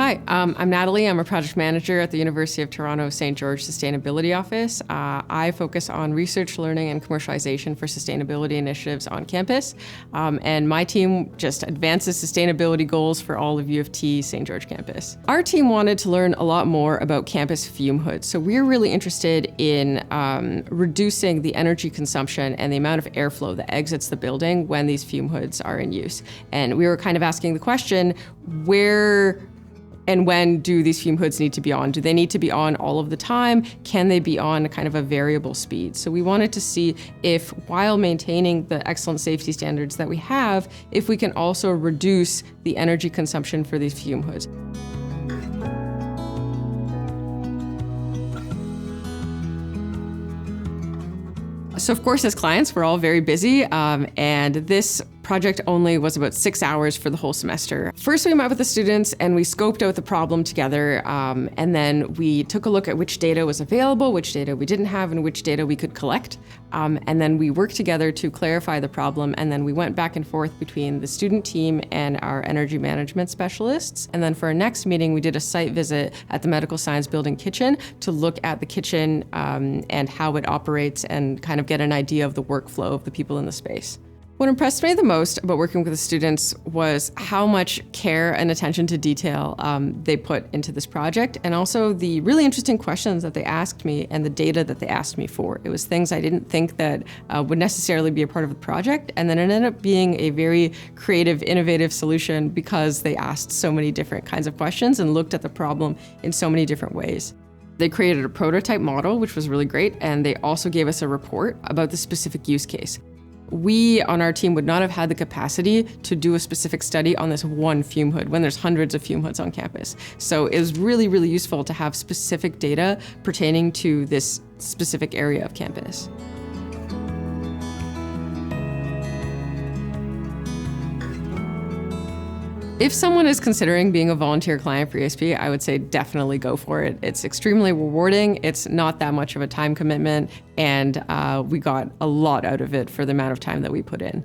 Hi, I'm Natalie. I'm a project manager at the University of Toronto St. George Sustainability Office. I focus on research, learning, and commercialization for sustainability initiatives on campus. And my team just advances sustainability goals for all of U of T St. George campus. Our team wanted to learn a lot more about campus fume hoods. So we're really interested in reducing the energy consumption and the amount of airflow that exits the building when these fume hoods are in use. And we were kind of asking the question, where and when do these fume hoods need to be on? Do they need to be on all of the time? Can they be on kind of a variable speed? So we wanted to see if, while maintaining the excellent safety standards that we have, if we can also reduce the energy consumption for these fume hoods. So of course, as clients, we're all very busy, and this project only was about 6 hours for the whole semester. First, we met with the students and we scoped out the problem together, and then we took a look at which data was available, which data we didn't have, and which data we could collect. And then we worked together to clarify the problem, and then we went back and forth between the student team and our energy management specialists. And then for our next meeting, we did a site visit at the Medical Science Building kitchen to look at the kitchen and how it operates and kind of get an idea of the workflow of the people in the space. What impressed me the most about working with the students was how much care and attention to detail they put into this project, and also the really interesting questions that they asked me and the data that they asked me for. It was things I didn't think that would necessarily be a part of the project, and then it ended up being a very creative, innovative solution because they asked so many different kinds of questions and looked at the problem in so many different ways. They created a prototype model, which was really great, and they also gave us a report about the specific use case. We on our team would not have had the capacity to do a specific study on this one fume hood when there's hundreds of fume hoods on campus. So it was really, really useful to have specific data pertaining to this specific area of campus. If someone is considering being a volunteer client for ESP, I would say definitely go for it. It's extremely rewarding. It's not that much of a time commitment, and we got a lot out of it for the amount of time that we put in.